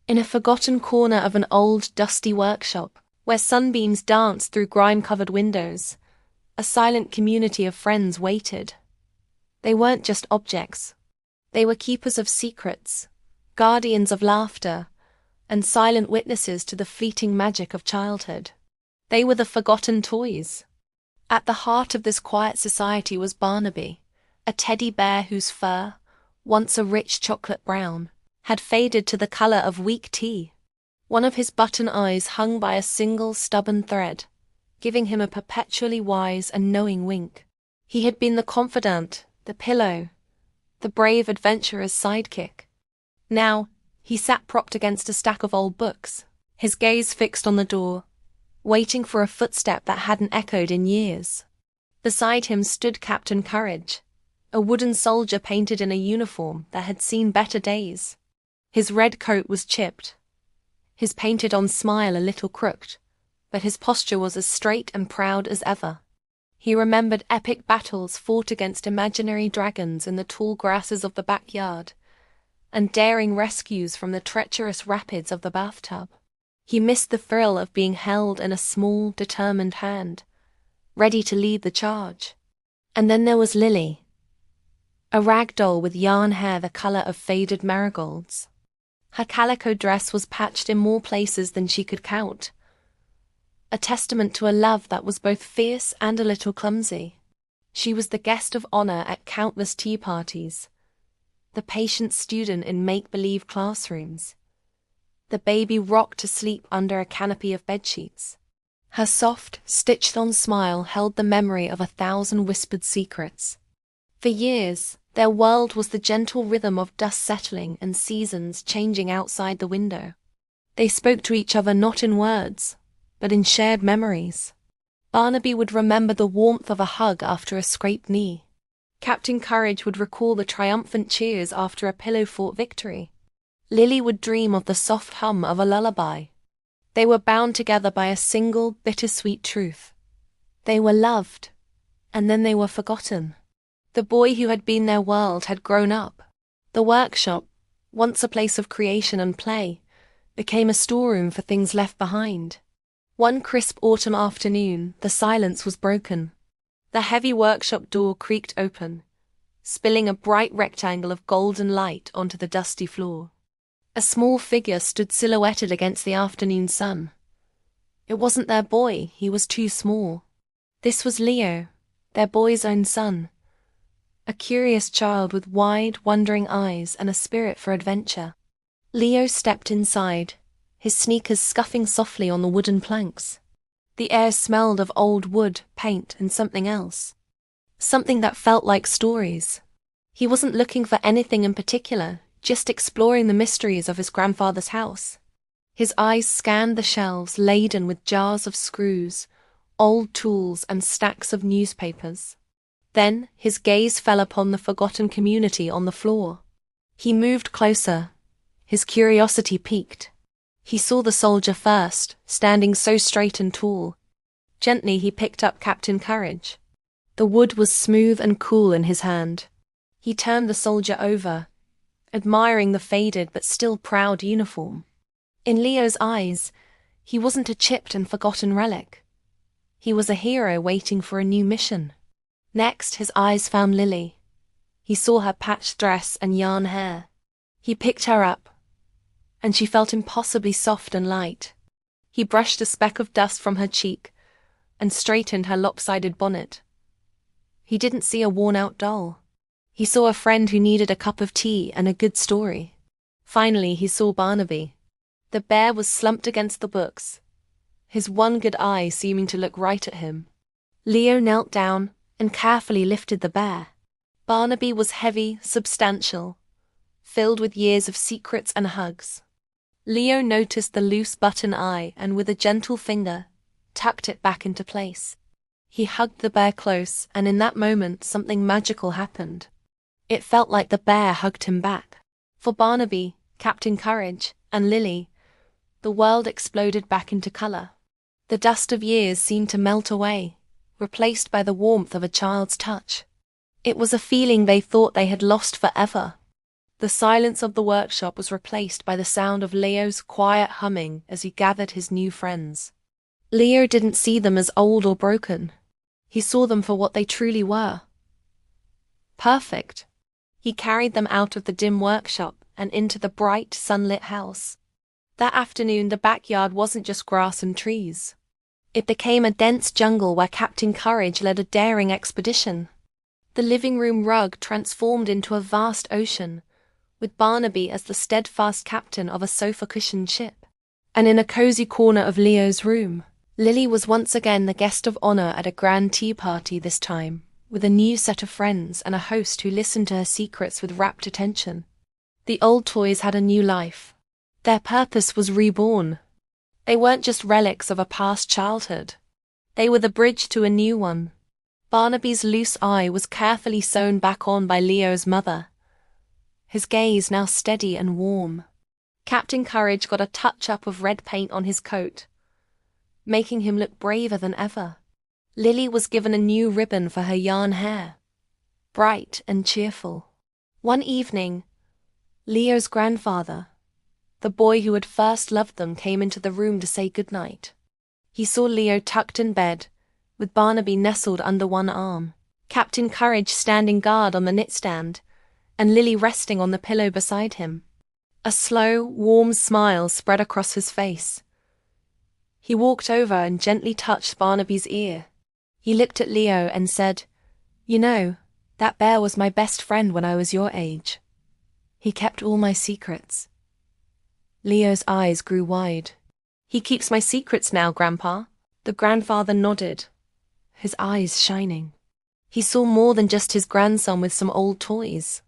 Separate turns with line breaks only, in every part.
In a forgotten corner of an old, dusty workshop, where sunbeams danced through grime-covered windows, a silent community of friends waited. They weren't just objects. They were keepers of secrets, guardians of laughter, and silent witnesses to the fleeting magic of childhood. They were the forgotten toys. At the heart of this quiet society was Barnaby, a teddy bear whose fur, once a rich chocolate brown, had faded to the color of weak tea. One of his button eyes hung by a single stubborn thread, giving him a perpetually wise and knowing wink. He had been the confidant, the pillow, the brave adventurer's sidekick. Now, he sat propped against a stack of old books, his gaze fixed on the door, waiting for a footstep that hadn't echoed in years. Beside him stood Captain Courage, a wooden soldier painted in a uniform that had seen better days. His red coat was chipped, his painted-on smile a little crooked, but his posture was as straight and proud as ever. He remembered epic battles fought against imaginary dragons in the tall grasses of the backyard, and daring rescues from the treacherous rapids of the bathtub. He missed the thrill of being held in a small, determined hand, ready to lead the charge. And then there was Lily, a rag doll with yarn hair the color of faded marigolds. Her calico dress was patched in more places than she could count, a testament to a love that was both fierce and a little clumsy. She was the guest of honor at countless tea parties, the patient student in make-believe classrooms, the baby rocked to sleep under a canopy of bedsheets. Her soft, stitched-on smile held the memory of 1,000 whispered secrets. For years, their world was the gentle rhythm of dust settling and seasons changing outside the window. They spoke to each other not in words, but in shared memories. Barnaby would remember the warmth of a hug after a scraped knee. Captain Courage would recall the triumphant cheers after a pillow-fort victory. Lily would dream of the soft hum of a lullaby. They were bound together by a single, bittersweet truth. They were loved, and then they were forgotten. The boy who had been their world had grown up. The workshop, once a place of creation and play, became a storeroom for things left behind. One crisp autumn afternoon, the silence was broken. The heavy workshop door creaked open, spilling a bright rectangle of golden light onto the dusty floor. A small figure stood silhouetted against the afternoon sun. It wasn't their boy, he was too small. This was Leo, their boy's own son. A curious child with wide, wondering eyes and a spirit for adventure. Leo stepped inside, his sneakers scuffing softly on the wooden planks. The air smelled of old wood, paint, and something else. Something that felt like stories. He wasn't looking for anything in particular, just exploring the mysteries of his grandfather's house. His eyes scanned the shelves laden with jars of screws, old tools, and stacks of newspapers. Then his gaze fell upon the forgotten community on the floor. He moved closer, his curiosity piqued. He saw the soldier first, standing so straight and tall. Gently he picked up Captain Courage. The wood was smooth and cool in his hand. He turned the soldier over, admiring the faded but still proud uniform. In Leo's eyes, he wasn't a chipped and forgotten relic. He was a hero waiting for a new mission. Next, his eyes found Lily. He saw her patched dress and yarn hair. He picked her up, and she felt impossibly soft and light. He brushed a speck of dust from her cheek and straightened her lopsided bonnet. He didn't see a worn-out doll. He saw a friend who needed a cup of tea and a good story. Finally, he saw Barnaby. The bear was slumped against the books, his one good eye seeming to look right at him. Leo knelt down and carefully lifted the bear. Barnaby was heavy, substantial, filled with years of secrets and hugs. Leo noticed the loose button eye and with a gentle finger, tucked it back into place. He hugged the bear close, and in that moment something magical happened. It felt like the bear hugged him back. For Barnaby, Captain Courage, and Lily, the world exploded back into color. The dust of years seemed to melt away, replaced by the warmth of a child's touch. It was a feeling they thought they had lost forever. The silence of the workshop was replaced by the sound of Leo's quiet humming as he gathered his new friends. Leo didn't see them as old or broken. He saw them for what they truly were. Perfect. He carried them out of the dim workshop and into the bright, sunlit house. That afternoon, the backyard wasn't just grass and trees. It became a dense jungle where Captain Courage led a daring expedition. The living room rug transformed into a vast ocean, with Barnaby as the steadfast captain of a sofa-cushioned ship. And in a cozy corner of Leo's room, Lily was once again the guest of honor at a grand tea party, this time, with a new set of friends and a host who listened to her secrets with rapt attention. The old toys had a new life. Their purpose was reborn. They weren't just relics of a past childhood. They were the bridge to a new one. Barnaby's loose eye was carefully sewn back on by Leo's mother, his gaze now steady and warm. Captain Courage got a touch-up of red paint on his coat, making him look braver than ever. Lily was given a new ribbon for her yarn hair, bright and cheerful. One evening, Leo's grandfather, the boy who had first loved them, came into the room to say goodnight. He saw Leo tucked in bed, with Barnaby nestled under one arm, Captain Courage standing guard on the knitstand, and Lily resting on the pillow beside him. A slow, warm smile spread across his face. He walked over and gently touched Barnaby's ear. He looked at Leo and said, "You know, that bear was my best friend when I was your age. He kept all my secrets." Leo's eyes grew wide. "He keeps my secrets now, Grandpa." The grandfather nodded, his eyes shining. He saw more than just his grandson with some old toys.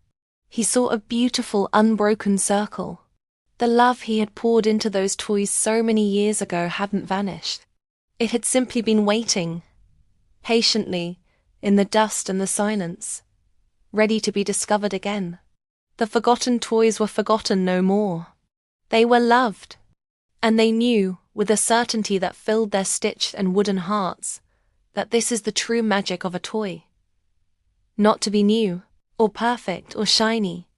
He saw a beautiful, unbroken circle. The love he had poured into those toys so many years ago hadn't vanished. It had simply been waiting, patiently, in the dust and the silence, ready to be discovered again. The forgotten toys were forgotten no more. They were loved, and they knew, with a certainty that filled their stitched and wooden hearts, that this is the true magic of a toy. Not to be new, or perfect, or shiny,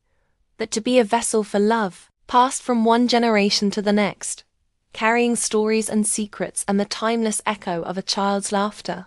but to be a vessel for love, passed from one generation to the next, carrying stories and secrets and the timeless echo of a child's laughter.